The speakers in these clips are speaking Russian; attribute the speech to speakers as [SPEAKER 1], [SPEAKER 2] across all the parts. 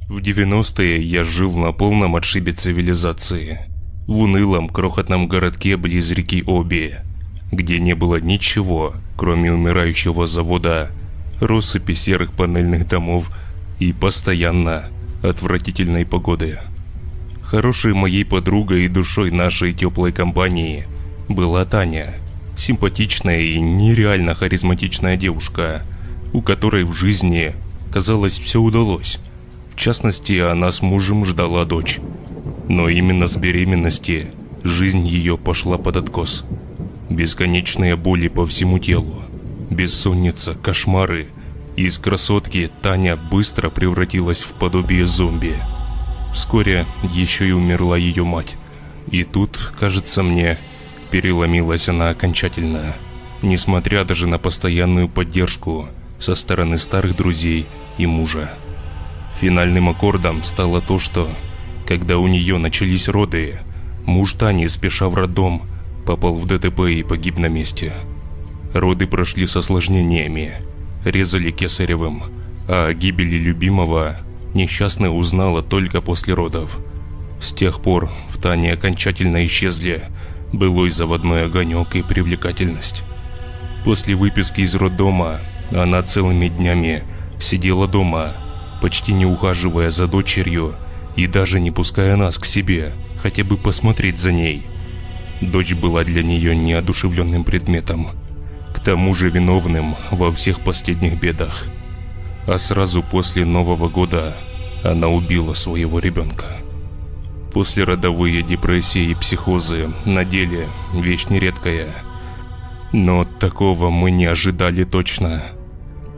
[SPEAKER 1] В 90-е я жил на полном отшибе цивилизации, в унылом крохотном городке близ реки Оби, где не было ничего, кроме умирающего завода, россыпи серых панельных домов и постоянно отвратительной погоды. Хорошей моей подругой и душой нашей теплой компании была Таня, симпатичная и нереально харизматичная девушка, у которой в жизни, казалось, все удалось. В частности, она с мужем ждала дочь. Но именно с беременности жизнь ее пошла под откос. Бесконечные боли по всему телу, бессонница, кошмары. Из красотки Таня быстро превратилась в подобие зомби. Вскоре еще и умерла ее мать. И тут, кажется мне, переломилась она окончательно. Несмотря даже на постоянную поддержку со стороны старых друзей и мужа. Финальным аккордом стало то, что, когда у нее начались роды, муж Тани, спеша в роддом, попал в ДТП и погиб на месте. Роды прошли с осложнениями, резали кесаревым, а о гибели любимого несчастная узнала только после родов. С тех пор в Тане окончательно исчезли былой заводной огонек и привлекательность. После выписки из роддома она целыми днями сидела дома, почти не ухаживая за дочерью и даже не пуская нас к себе, хотя бы посмотреть за ней. Дочь была для нее неодушевленным предметом, к тому же виновным во всех последних бедах. А сразу после Нового года она убила своего ребенка. Послеродовые депрессии и психозы на деле вещь нередкая, но такого мы не ожидали точно.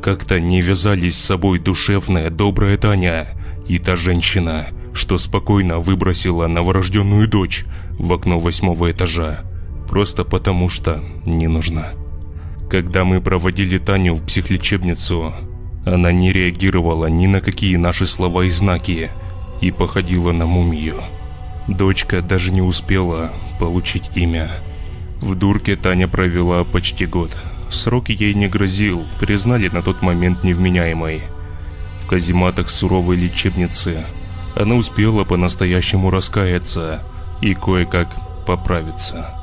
[SPEAKER 1] Как-то не вязались с собой душевная, добрая Таня и та женщина, что спокойно выбросила новорожденную дочь в окно 8-го этажа, просто потому что не нужна. Когда мы проводили Таню в психлечебницу, она не реагировала ни на какие наши слова и знаки и походила на мумию. Дочка даже не успела получить имя. В дурке Таня провела почти год. Срок ей не грозил, признали на тот момент невменяемой. В казематах суровой лечебницы она успела по-настоящему раскаяться и кое-как поправиться.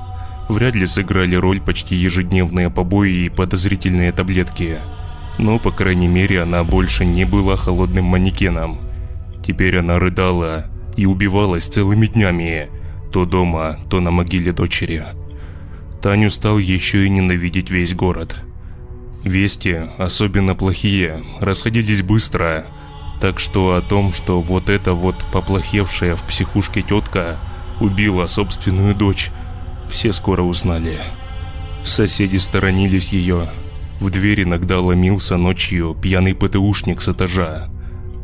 [SPEAKER 1] Вряд ли сыграли роль почти ежедневные побои и подозрительные таблетки, но, по крайней мере, она больше не была холодным манекеном. Теперь она рыдала и убивалась целыми днями, то дома, то на могиле дочери. Таню стал еще и ненавидеть весь город. Вести, особенно плохие, расходились быстро, так что о том, что вот эта вот поплохевшая в психушке тетка убила собственную дочь, все скоро узнали. Соседи сторонились ее. В дверь иногда ломился ночью пьяный ПТУшник с этажа,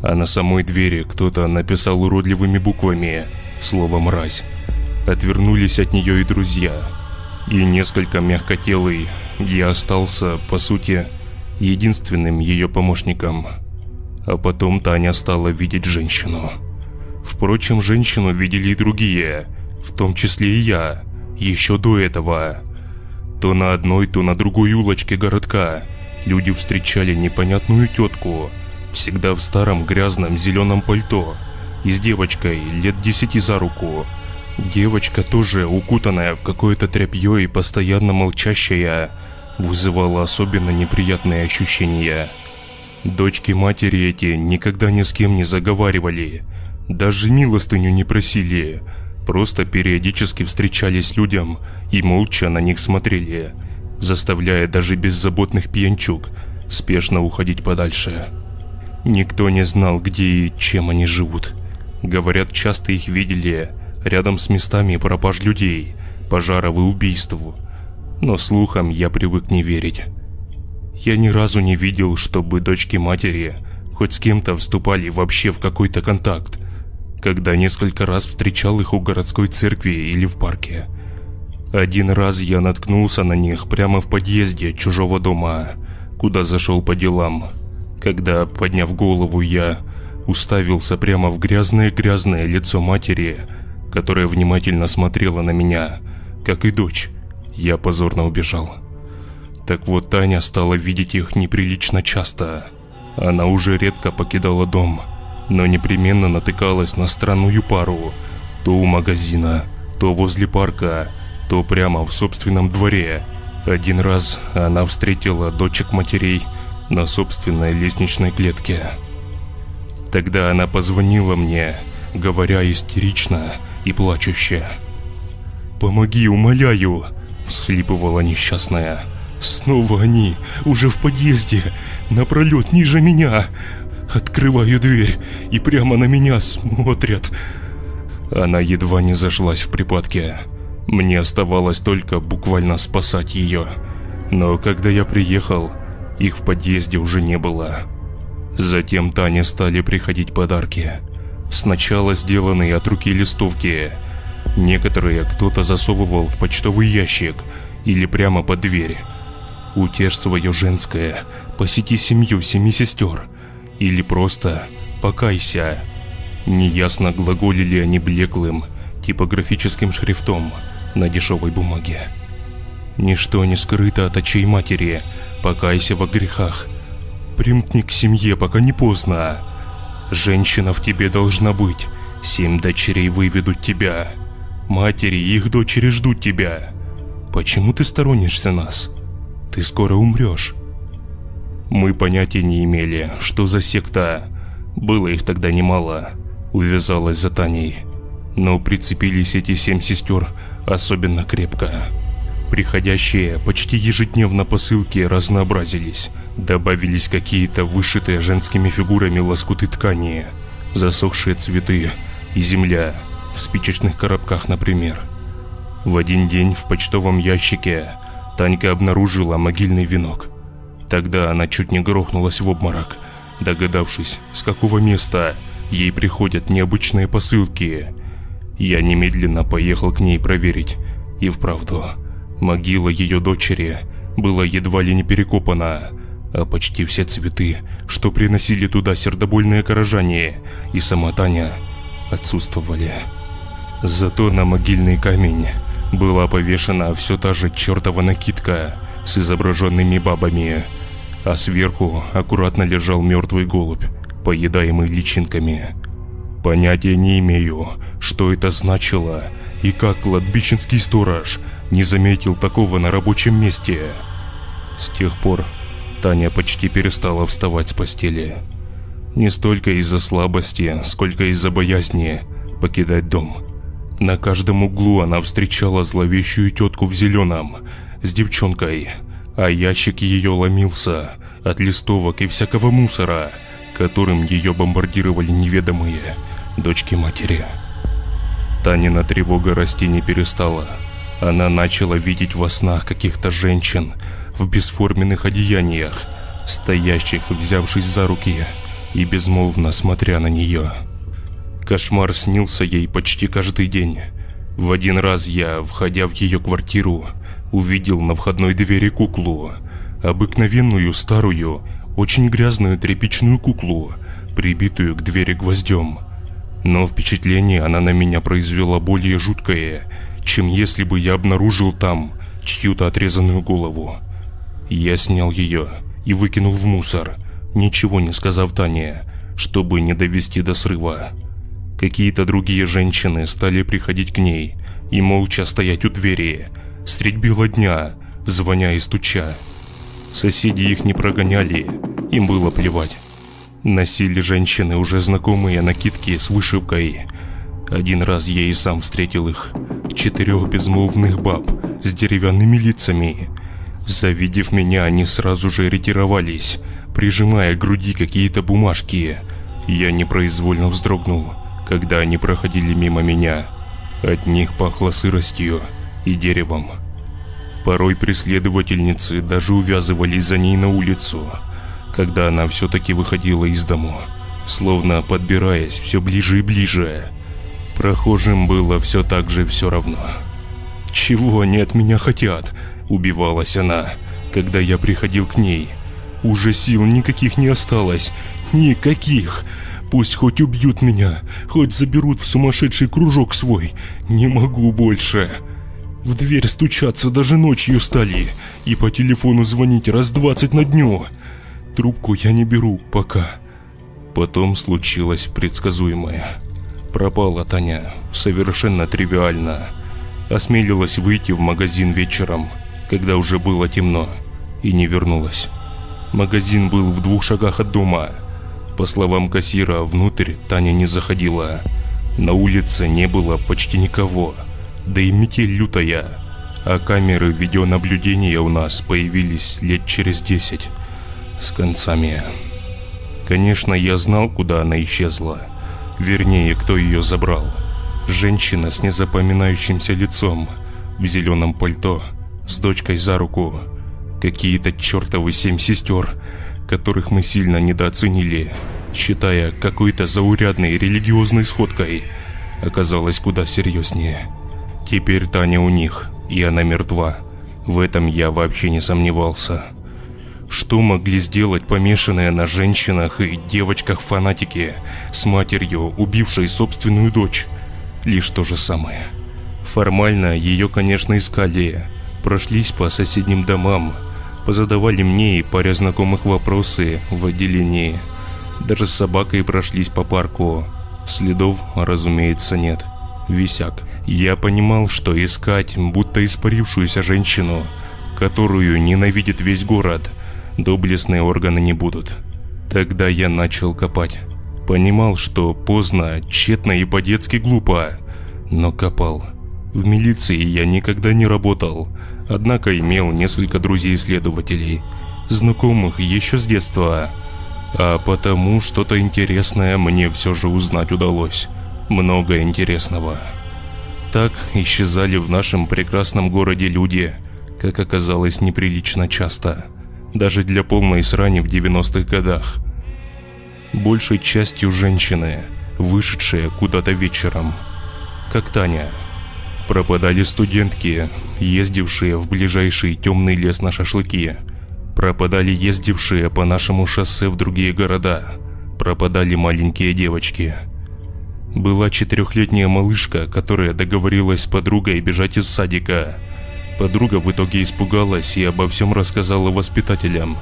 [SPEAKER 1] а на самой двери кто-то написал уродливыми буквами слово «мразь». Отвернулись от нее и друзья. И несколько мягкотелый, я остался, по сути, единственным ее помощником. А потом Таня стала видеть женщину. Впрочем, женщину видели и другие, в том числе и я, еще до этого. То на одной, то на другой улочке городка люди встречали непонятную тетку, всегда в старом грязном зеленом пальто, и с девочкой лет 10 за руку. Девочка, тоже укутанная в какое-то тряпье и постоянно молчащая, вызывала особенно неприятные ощущения. Дочки матери эти никогда ни с кем не заговаривали, даже милостыню не просили, просто периодически встречались людям и молча на них смотрели, заставляя даже беззаботных пьянчуг спешно уходить подальше. Никто не знал, где и чем они живут. Говорят, часто их видели рядом с местами пропаж людей, пожаров и убийств. Но слухам я привык не верить. Я ни разу не видел, чтобы дочки матери хоть с кем-то вступали вообще в какой-то контакт, когда несколько раз встречал их у городской церкви или в парке. Один раз я наткнулся на них прямо в подъезде чужого дома, куда зашел по делам. Когда, подняв голову, я уставился прямо в грязное лицо матери, которая внимательно смотрела на меня, как и дочь, я позорно убежал. Так вот, Таня стала видеть их неприлично часто. Она уже редко покидала дом, но непременно натыкалась на странную пару, то у магазина, то возле парка, то прямо в собственном дворе. Один раз она встретила дочек матерей на собственной лестничной клетке. Тогда она позвонила мне, говоря истерично и плачуще. «Помоги, умоляю!» – всхлипывала несчастная. «Снова они, уже в подъезде, напролет ниже меня. Открываю дверь, и прямо на меня смотрят». Она едва не зашлась в припадке. Мне оставалось только буквально спасать ее. Но когда я приехал, их в подъезде уже не было. Затем Тане стали приходить подарки. Сначала сделанные от руки листовки. Некоторые кто-то засовывал в почтовый ящик или прямо под дверь. «Утешь свое женское, посети семью 7 сестер» или просто «покайся». Неясно глаголили они блеклым типографическим шрифтом на дешевой бумаге. «Ничто не скрыто от очей матери, покайся во грехах. Примкни к семье, пока не поздно. Женщина в тебе должна быть, 7 дочерей выведут тебя. Матери и их дочери ждут тебя. Почему ты сторонишься нас? Ты скоро умрешь». Мы понятия не имели, что за секта, было их тогда немало, увязалась за Таней. Но прицепились эти 7 сестер особенно крепко. Приходящие почти ежедневно посылки разнообразились. Добавились какие-то вышитые женскими фигурами лоскуты ткани, засохшие цветы и земля, в спичечных коробках, например. В один день в почтовом ящике Танька обнаружила могильный венок. Тогда она чуть не грохнулась в обморок, догадавшись, с какого места ей приходят необычные посылки. Я немедленно поехал к ней проверить, и вправду, могила ее дочери была едва ли не перекопана, а почти все цветы, что приносили туда сердобольные горожане, и сама Таня, отсутствовали. Зато на могильный камень была повешена все та же чертова накидка с изображенными бабами, а сверху аккуратно лежал мертвый голубь, поедаемый личинками. Понятия не имею, что это значило и как кладбищенский сторож не заметил такого на рабочем месте. С тех пор Таня почти перестала вставать с постели. Не столько из-за слабости, сколько из-за боязни покидать дом. На каждом углу она встречала зловещую тетку в зеленом с девчонкой, а ящик ее ломился от листовок и всякого мусора, которым ее бомбардировали неведомые дочки матери. Танина тревога расти не перестала. Она начала видеть во снах каких-то женщин в бесформенных одеяниях, стоящих, взявшись за руки и безмолвно смотря на нее. Кошмар снился ей почти каждый день. В один раз я, входя в ее квартиру, увидел на входной двери куклу, обыкновенную старую, очень грязную тряпичную куклу, прибитую к двери гвоздем. Но впечатление она на меня произвела более жуткое, чем если бы я обнаружил там чью-то отрезанную голову. Я снял ее и выкинул в мусор, ничего не сказав Тане, чтобы не довести до срыва. Какие-то другие женщины стали приходить к ней и молча стоять у двери средь бела дня, звоня и стуча. Соседи их не прогоняли, им было плевать. Носили женщины уже знакомые накидки с вышивкой. Один раз я и сам встретил их, 4 безмолвных баб с деревянными лицами. Завидев меня, они сразу же ретировались, прижимая к груди какие-то бумажки. Я непроизвольно вздрогнул, когда они проходили мимо меня. От них пахло сыростью и деревом. Порой преследовательницы даже увязывались за ней на улицу, когда она все-таки выходила из дому, словно подбираясь все ближе и ближе. Прохожим было все так же все равно. «Чего они от меня хотят?» – убивалась она, когда я приходил к ней. Уже сил никаких не осталось. Никаких. Пусть хоть убьют меня, хоть заберут в сумасшедший кружок свой. Не могу больше. В дверь стучаться даже ночью стали. И по телефону звонить раз 20 на дню. Трубку я не беру пока. Потом случилось предсказуемое. Пропала Таня. Совершенно тривиально. Осмелилась выйти в магазин вечером, когда уже было темно, и не вернулась. Магазин был в 2 шагах от дома. По словам кассира, внутрь Таня не заходила. На улице не было почти никого, да и метель лютая. А камеры видеонаблюдения у нас появились лет через 10 с концами. Конечно, я знал, куда она исчезла. Вернее, кто ее забрал. Женщина с незапоминающимся лицом, в зеленом пальто, с дочкой за руку. Какие-то чертовы 7 сестер, которых мы сильно недооценили, считая какой-то заурядной религиозной сходкой, оказалось куда серьезнее. Теперь Таня у них, и она мертва. В этом я вообще не сомневался. Что могли сделать помешанные на женщинах и девочках фанатики с матерью, убившей собственную дочь? Лишь то же самое. Формально ее, конечно, искали, прошлись по соседним домам, позадавали мне и паре знакомых вопросы в отделении. Даже с собакой прошлись по парку. Следов, разумеется, нет. Висяк. Я понимал, что искать будто испарившуюся женщину, которую ненавидит весь город, доблестные органы не будут. Тогда я начал копать. Понимал, что поздно, тщетно и по-детски глупо, но копал. В милиции я никогда не работал, однако имел несколько друзей-следователей, знакомых еще с детства. А потому что-то интересное мне все же узнать удалось. Много интересного. Так исчезали в нашем прекрасном городе люди, как оказалось, неприлично часто. Даже для полной срани в 90-х годах. Большей частью женщины, вышедшие куда-то вечером, как Таня. Пропадали студентки, ездившие в ближайший темный лес на шашлыки. Пропадали ездившие по нашему шоссе в другие города. Пропадали маленькие девочки. Была 4-летняя малышка, которая договорилась с подругой бежать из садика. Подруга в итоге испугалась и обо всем рассказала воспитателям.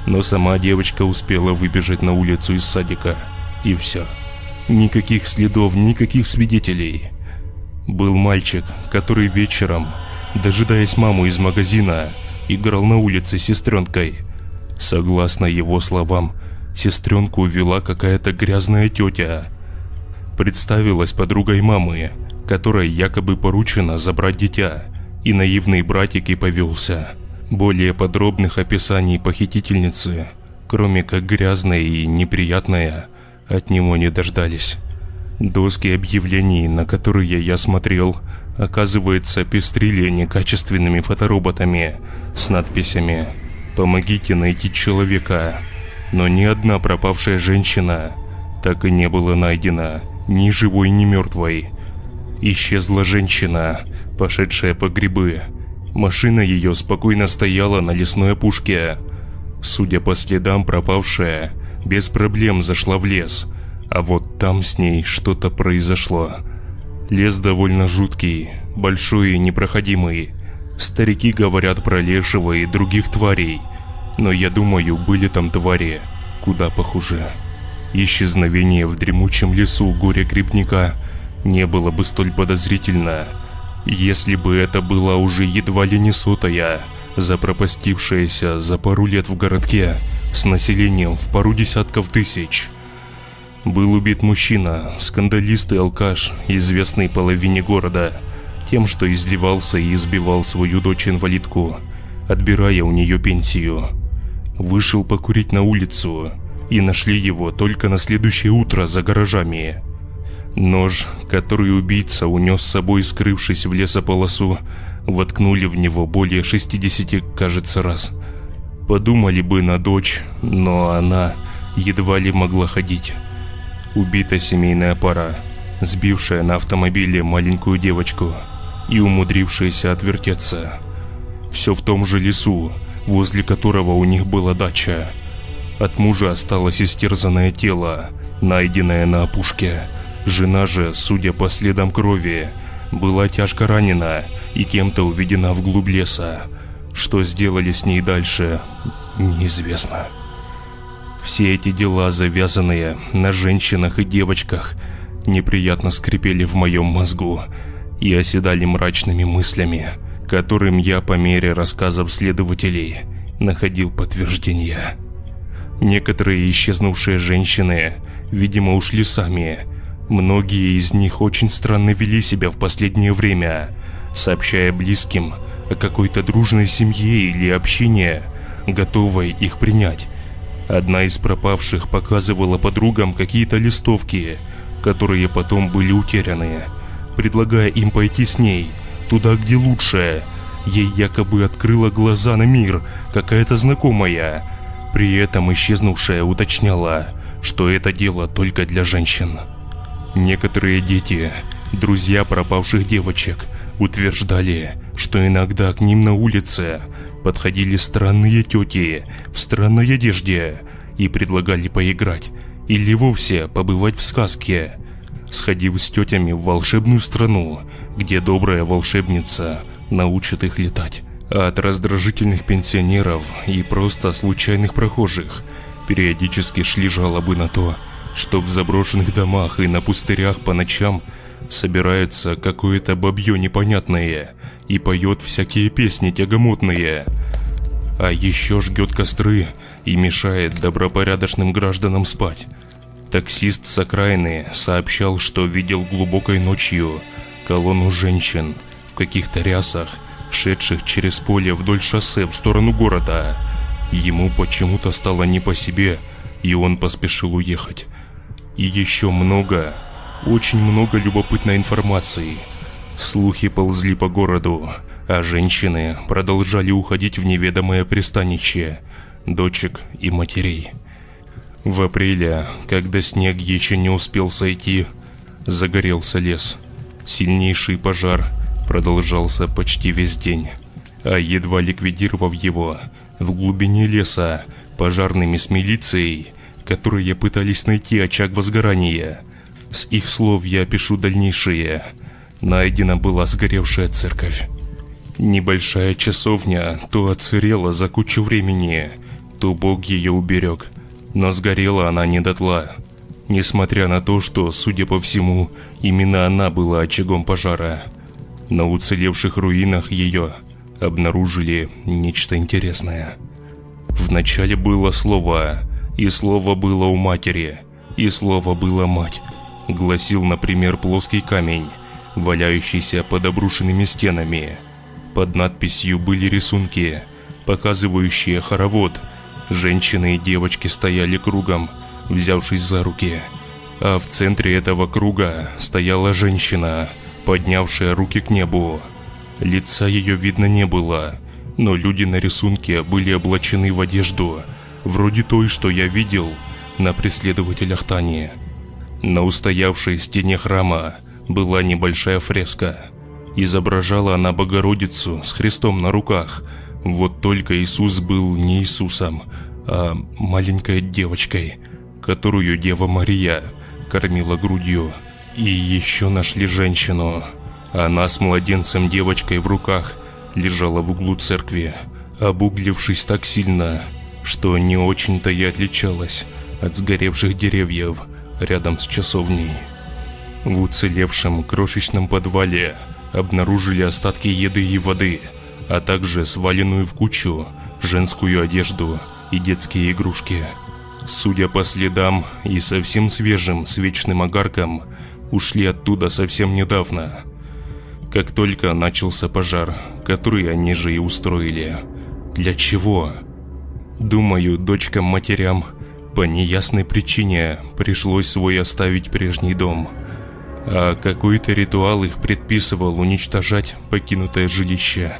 [SPEAKER 1] Но сама девочка успела выбежать на улицу из садика. И все. Никаких следов, никаких свидетелей. Был мальчик, который вечером, дожидаясь маму из магазина, играл на улице с сестренкой. Согласно его словам, сестренку увела какая-то грязная тетя. Представилась подругой мамы, которой якобы поручено забрать дитя, и наивный братик и повелся. Более подробных описаний похитительницы, кроме как грязная и неприятная, от него не дождались. Доски объявлений, на которые я смотрел, оказывается, пестрили некачественными фотороботами с надписями «Помогите найти человека». Но ни одна пропавшая женщина так и не была найдена, ни живой, ни мертвой. Исчезла женщина, пошедшая по грибы. Машина ее спокойно стояла на лесной опушке. Судя по следам, пропавшая без проблем зашла в лес, а вот там с ней что-то произошло. Лес довольно жуткий, большой и непроходимый. Старики говорят про лешего и других тварей, но я думаю, были там твари куда похуже. Исчезновение в дремучем лесу горе-грибника не было бы столь подозрительно, если бы это была уже едва ли не 100-я, запропастившаяся за пару лет в городке с населением в пару десятков тысяч. Был убит мужчина, скандалист и алкаш, известный половине города, тем, что издевался и избивал свою дочь-инвалидку, отбирая у нее пенсию. Вышел покурить на улицу, и нашли его только на следующее утро за гаражами. Нож, который убийца унес с собой, скрывшись в лесополосу, воткнули в него более 60, кажется, раз. Подумали бы на дочь, но она едва ли могла ходить. Убита семейная пара, сбившая на автомобиле маленькую девочку и умудрившаяся отвертеться. Все в том же лесу, возле которого у них была дача. От мужа осталось истерзанное тело, найденное на опушке. Жена же, судя по следам крови, была тяжко ранена и кем-то уведена вглубь леса. Что сделали с ней дальше, неизвестно. Все эти дела, завязанные на женщинах и девочках, неприятно скрипели в моем мозгу и оседали мрачными мыслями, которым я по мере рассказов следователей находил подтверждение. Некоторые исчезнувшие женщины, видимо, ушли сами. Многие из них очень странно вели себя в последнее время, сообщая близким о какой-то дружной семье или общине, готовой их принять. Одна из пропавших показывала подругам какие-то листовки, которые потом были утеряны, предлагая им пойти с ней туда, где лучше. Ей якобы открыла глаза на мир какая-то знакомая. При этом исчезнувшая уточняла, что это дело только для женщин. Некоторые дети, друзья пропавших девочек, утверждали, что иногда к ним на улице подходили странные тети в странной одежде и предлагали поиграть или вовсе побывать в сказке, сходив с тетями в волшебную страну, где добрая волшебница научит их летать. А от раздражительных пенсионеров и просто случайных прохожих периодически шли жалобы на то, что в заброшенных домах и на пустырях по ночам собирается какое-то бабье непонятное и поет всякие песни тягомотные. А еще жгет костры и мешает добропорядочным гражданам спать. Таксист с окраины сообщал, что видел глубокой ночью колонну женщин в каких-то рясах, шедших через поле вдоль шоссе в сторону города. Ему почему-то стало не по себе, и он поспешил уехать. И еще много, очень много любопытной информации. Слухи ползли по городу, а женщины продолжали уходить в неведомое пристанище дочек и матерей. В апреле, когда снег еще не успел сойти, загорелся лес. Сильнейший пожар продолжался почти весь день, а едва ликвидировав его, в глубине леса пожарными с милицией, которые пытались найти очаг возгорания, с их слов я пишу дальнейшее, найдена была сгоревшая церковь. Небольшая часовня то отсырела за кучу времени, то Бог ее уберег, но сгорела она не дотла, несмотря на то, что, судя по всему, именно она была очагом пожара. На уцелевших руинах ее обнаружили нечто интересное. Вначале было слово, и слово было у матери, и слово было мать. Гласил, например, плоский камень, валяющийся под обрушенными стенами. Под надписью были рисунки, показывающие хоровод. Женщины и девочки стояли кругом, взявшись за руки. А в центре этого круга стояла женщина, поднявшая руки к небу. Лица ее видно не было, но люди на рисунке были облачены в одежду, вроде той, что я видел на преследователях Тани. На устоявшей стене храма была небольшая фреска. Изображала она Богородицу с Христом на руках. Вот только Иисус был не Иисусом, а маленькой девочкой, которую Дева Мария кормила грудью. И еще нашли женщину. Она с младенцем-девочкой в руках лежала в углу церкви, обуглившись так сильно, что не очень-то и отличалась от сгоревших деревьев рядом с часовней. В уцелевшем крошечном подвале обнаружили остатки еды и воды, а также сваленную в кучу женскую одежду и детские игрушки. Судя по следам и совсем свежим свечным огаркам, ушли оттуда совсем недавно, как только начался пожар, который они же и устроили. Для чего? Думаю, дочкам-матерям по неясной причине пришлось свой оставить прежний дом, а какой-то ритуал их предписывал уничтожать покинутое жилище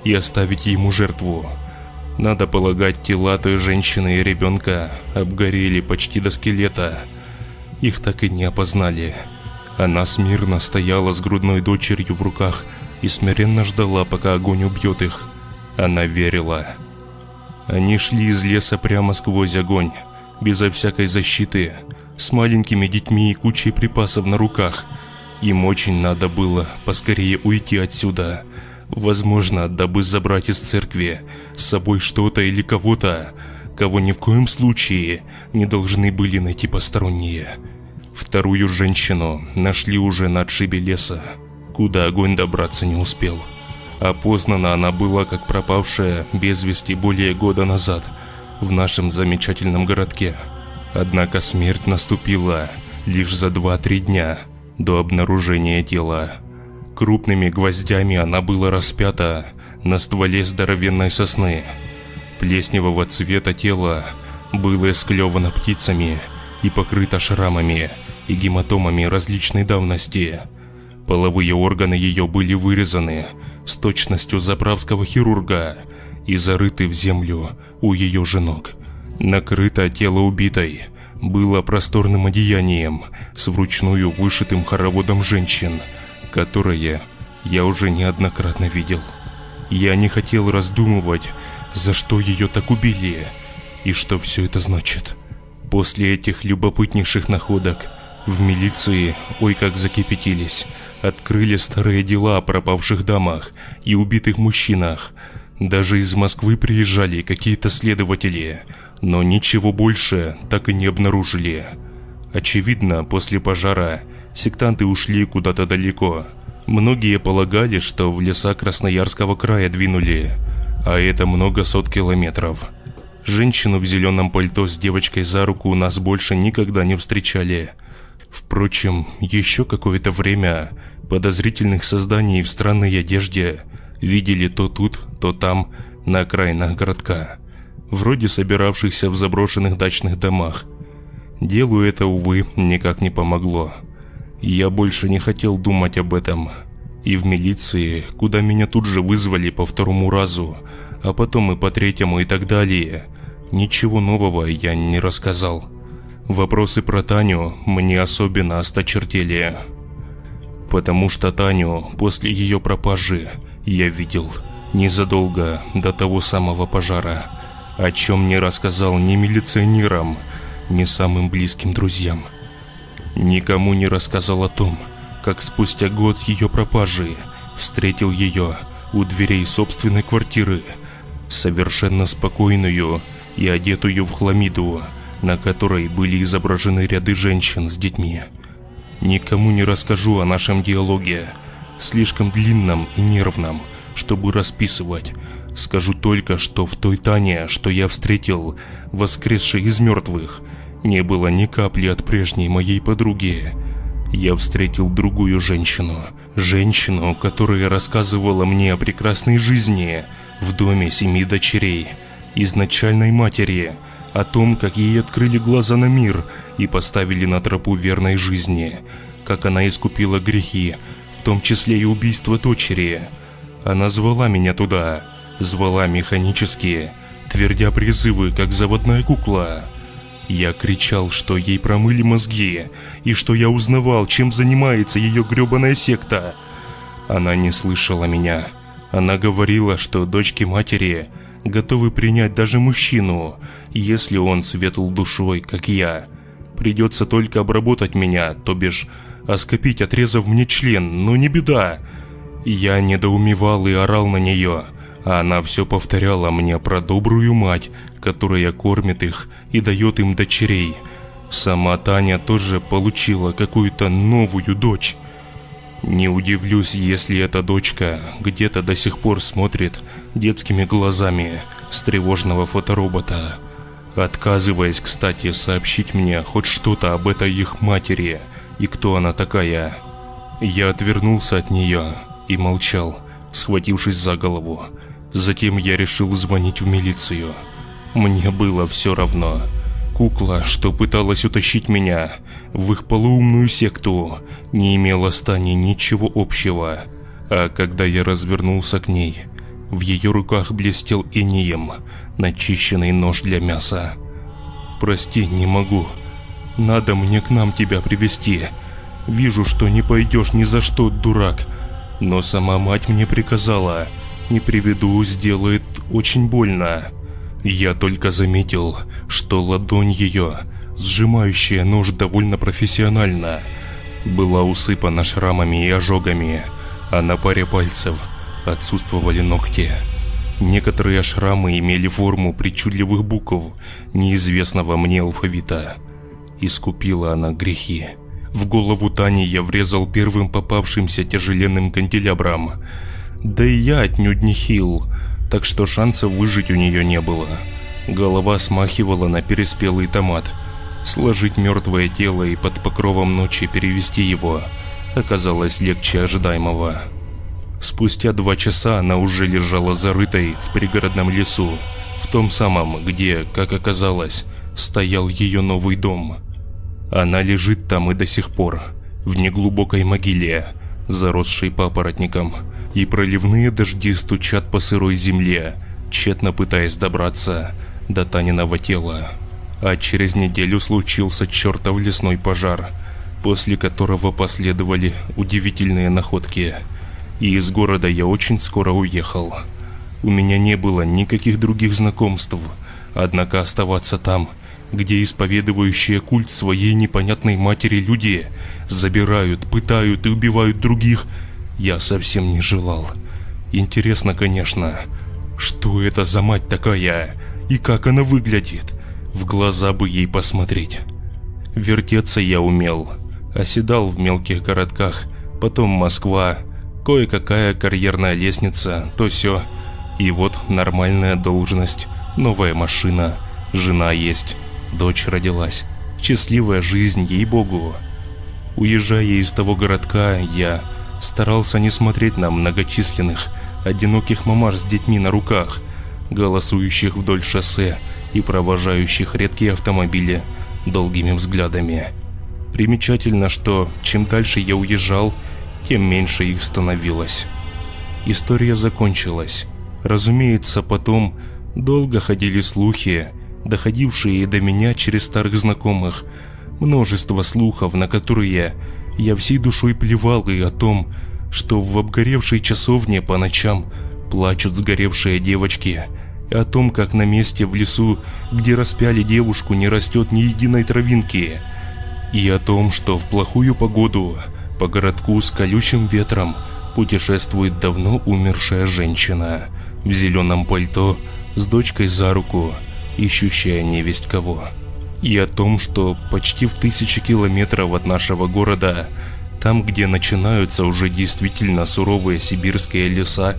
[SPEAKER 1] и оставить ему жертву. Надо полагать, тела той женщины и ребенка обгорели почти до скелета. Их так и не опознали. Она смирно стояла с грудной дочерью в руках и смиренно ждала, пока огонь убьет их. Она верила. Они шли из леса прямо сквозь огонь, безо всякой защиты, с маленькими детьми и кучей припасов на руках. Им очень надо было поскорее уйти отсюда. Возможно, дабы забрать из церкви с собой что-то или кого-то, кого ни в коем случае не должны были найти посторонние. Вторую женщину нашли уже на отшибе леса, куда огонь добраться не успел. Опознана она была как пропавшая без вести более года назад в нашем замечательном городке. Однако смерть наступила лишь за 2-3 дня до обнаружения тела. Крупными гвоздями она была распята на стволе здоровенной сосны. Плесневого цвета тело было исклевано птицами и покрыто шрамами и гематомами различной давности. Половые органы ее были вырезаны с точностью заправского хирурга и зарыты в землю у ее же ног. Накрыто тело убитой было просторным одеянием с вручную вышитым хороводом женщин, которые я уже неоднократно видел. Я не хотел раздумывать, за что ее так убили и что все это значит. После этих любопытнейших находок в милиции ой как закипятились, открыли старые дела о пропавших дамах и убитых мужчинах. Даже из Москвы приезжали какие-то следователи, но ничего больше так и не обнаружили. Очевидно, после пожара сектанты ушли куда-то далеко. Многие полагали, что в леса Красноярского края двинули, а это много сот километров. Женщину в зеленом пальто с девочкой за руку у нас больше никогда не встречали. Впрочем, еще какое-то время подозрительных созданий в странной одежде видели то тут, то там, на окраинах городка, вроде собиравшихся в заброшенных дачных домах. Делу это, увы, никак не помогло. Я больше не хотел думать об этом. И в милиции, куда меня тут же вызвали по 2-му разу, а потом и по 3-му и так далее, ничего нового я не рассказал. Вопросы про Таню мне особенно осточертели. Потому что Таню после ее пропажи я видел незадолго до того самого пожара, о чем не рассказал ни милиционерам, ни самым близким друзьям. Никому не рассказал о том, как спустя год с ее пропажи встретил ее у дверей собственной квартиры, совершенно спокойную и одетую в хламиду, на которой были изображены ряды женщин с детьми. Никому не расскажу о нашем диалоге, слишком длинном и нервном, чтобы расписывать. Скажу только, что в той Тане, что я встретил, воскресшей из мертвых, не было ни капли от прежней моей подруги. Я встретил другую женщину, которая рассказывала мне о прекрасной жизни в доме 7 дочерей, изначальной матери, о том, как ей открыли глаза на мир и поставили на тропу верной жизни, как она искупила грехи, в том числе и убийство дочери. Она звала меня туда, звала механически, твердя призывы, как заводная кукла. Я кричал, что ей промыли мозги, и что я узнавал, чем занимается ее гребаная секта. Она не слышала меня. Она говорила, что дочки матери готовы принять даже мужчину, если он светл душой, как я. Придется только обработать меня, то бишь оскопить, отрезав мне член, но не беда. Я недоумевал и орал на нее, а она все повторяла мне про добрую мать, которая кормит их и дает им дочерей. Сама Таня тоже получила какую-то новую дочь. Не удивлюсь, если эта дочка где-то до сих пор смотрит детскими глазами с тревожного фоторобота, отказываясь, кстати, сообщить мне хоть что-то об этой их матери и кто она такая. Я отвернулся от нее и молчал, схватившись за голову. Затем я решил звонить в милицию. Мне было все равно. Кукла, что пыталась утащить меня в их полуумную секту, не имела с Таней ничего общего. А когда я развернулся к ней, в ее руках блестел инеем начищенный нож для мяса. «Прости, не могу. Надо мне к нам тебя привезти. Вижу, что не пойдешь ни за что, дурак. Но сама мать мне приказала, не приведу, сделает очень больно. Я только заметил, что ладонь ее, сжимающая нож довольно профессионально, была усыпана шрамами и ожогами, а на паре пальцев отсутствовали ногти. Некоторые шрамы имели форму причудливых букв неизвестного мне алфавита. Искупила она грехи. В голову Тани я врезал первым попавшимся тяжеленным канделябром. Да и я отнюдь не хил, так что шансов выжить у нее не было. Голова смахивала на переспелый томат. Сложить мертвое тело и под покровом ночи перевести его оказалось легче ожидаемого. Спустя 2 часа она уже лежала зарытой в пригородном лесу, в том самом, где, как оказалось, стоял ее новый дом. Она лежит там и до сих пор, в неглубокой могиле, заросшей папоротником, и проливные дожди стучат по сырой земле, тщетно пытаясь добраться до Таниного тела. А через неделю случился чертов лесной пожар, после которого последовали удивительные находки. И из города я очень скоро уехал. У меня не было никаких других знакомств, однако оставаться там, где исповедующие культ своей непонятной матери люди забирают, пытают и убивают других, я совсем не желал. Интересно, конечно, что это за мать такая и как она выглядит? В глаза бы ей посмотреть. Вертеться я умел, оседал в мелких городках, потом Москва, кое-какая карьерная лестница, то сё. И вот нормальная должность, новая машина, жена есть, дочь родилась. Счастливая жизнь, ей-богу. Уезжая из того городка, я старался не смотреть на многочисленных, одиноких мамаш с детьми на руках, голосующих вдоль шоссе и провожающих редкие автомобили долгими взглядами. Примечательно, что чем дальше я уезжал, тем меньше их становилось. История закончилась. Разумеется, потом долго ходили слухи, доходившие до меня через старых знакомых. Множество слухов, на которые я всей душой плевал, и о том, что в обгоревшей часовне по ночам плачут сгоревшие девочки, и о том, как на месте в лесу, где распяли девушку, не растет ни единой травинки, и о том, что в плохую погоду по городку с колючим ветром путешествует давно умершая женщина в зеленом пальто с дочкой за руку, ищущая невесть кого. И о том, что почти в 1000 километров от нашего города, там, где начинаются уже действительно суровые сибирские леса,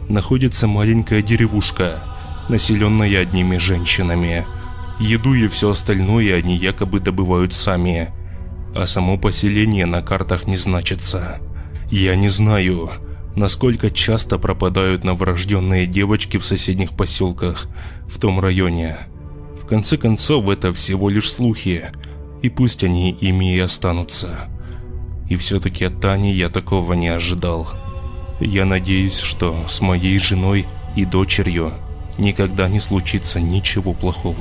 [SPEAKER 1] находится маленькая деревушка, населенная одними женщинами. Еду и все остальное они якобы добывают сами, а само поселение на картах не значится. Я не знаю, насколько часто пропадают новорожденные девочки в соседних поселках в том районе. В конце концов, это всего лишь слухи, и пусть они ими и останутся. И все-таки от Тани я такого не ожидал. Я надеюсь, что с моей женой и дочерью никогда не случится ничего плохого.